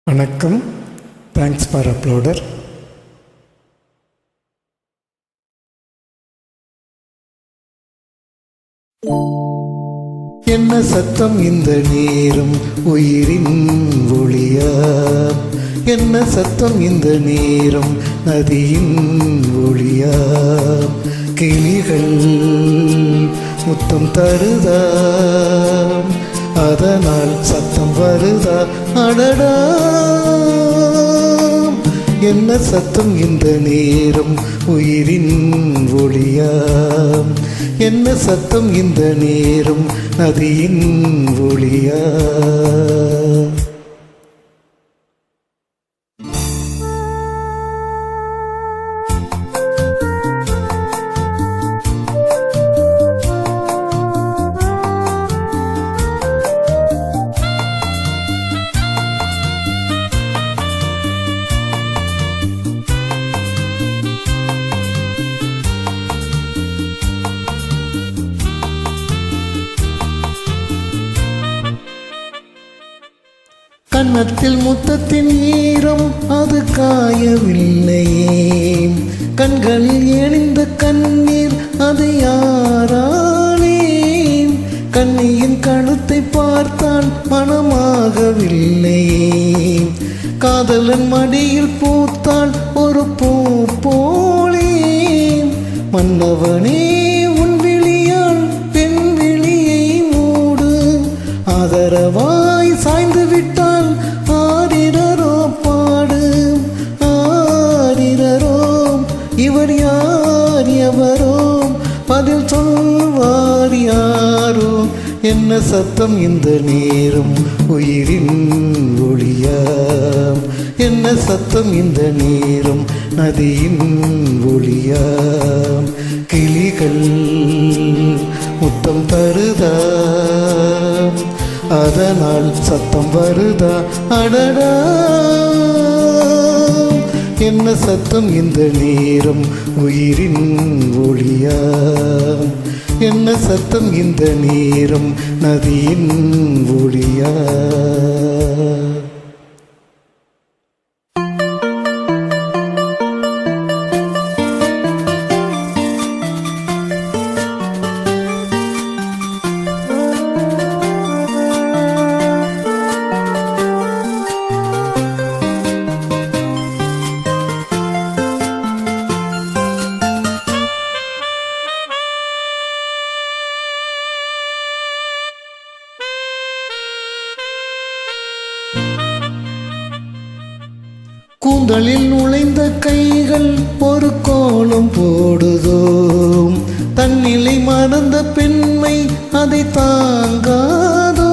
வணக்கம். Thanks for uploader. என்ன சத்தம் இந்த நேரம் உயிரின் ஒளியா? என்ன சத்தம் இந்த நேரம் நதியின் ஒளியா? கிளிகள் முத்தம் தருதா, அதனால் சத்தம் வருதா? அடடா, என்ன சத்தம் இந்த நேரம் உயிரின் ஒளியா? என்ன சத்தம் இந்த நேரம் நதியின் ஒளியா? கன்னத்தில் முத்தத்தின் ஈரம் அது காயவில்லையே, கண்களில் எரிந்த கண்ணீர் அது யாராலே? கண்ணியின் கழுத்தை பார்த்தால் மனமாகவில்லையே, காதலன் மடியில் பூத்தாள் ஒரு பூ போலே. மன்னவனே உன் விழியால் பெண் விழியை மூடு, ஆதரவாய் சாய்ந்து விட்டால் ஆரிரரோ பாடு. ஆரிரரோ இவர் யார் எவரோ, பதில் சொல்வார் யாரோ? என்ன சத்தம் இந்த நேரம் உயிரின் ஒளியா? என்ன சத்தம் இந்த நேரம் நதியின் ஒளியா? கிளிகள் முத்தம் தருதா, அதனால் சத்தம் வருதா? அடடா, என்ன சத்தம் இந்த நேரம் உயிரின் ஒளியா? என்ன சத்தம் இந்த நேரம் நதியின் ஒளியா? கூந்தலில் நுழைந்த கைகள் ஒரு கோலம் போடுதோ, தன்னிலை மறந்த பெண்மை அதை தாங்காதோ.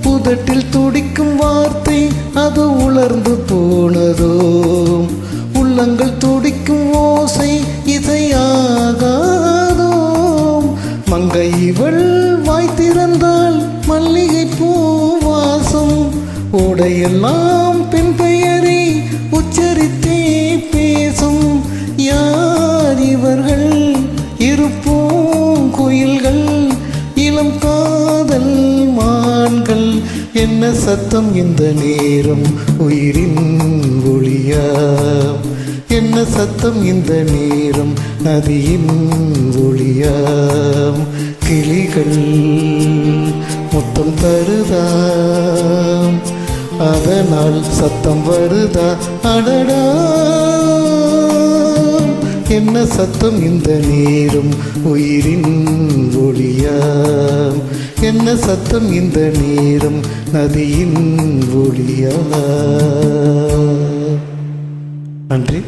புதட்டில் துடிக்கும் வார்த்தை அது உலர்ந்து போனதோ, உள்ளங்கள் துடிக்கும் ஓசை இசையாகாதோ. மங்கை இவள் வாய் திறந்தால் மல்லிகை பூ வாசம், ஓடையெல்லாம் பெண் பெயரை உச்சரித்தே பேசும். யார் இவர்கள்? இருப்போம் கோயில்கள், இளம் காதல் மான்கள். என்ன சத்தம் இந்த நேரம் உயிரின் ஒளியா? என்ன சத்தம் இந்த நேரம் நதியின் ஒளியா? கிளிகள் முத்தம் தருதா, அதனால் சத்தம் வருதா? அடடா, என்ன சத்தம் இந்த நேரம் உயிரின் ஒளியா? என்ன சத்தம் இந்த நேரம் நதியின் ஒளியா? நன்றி.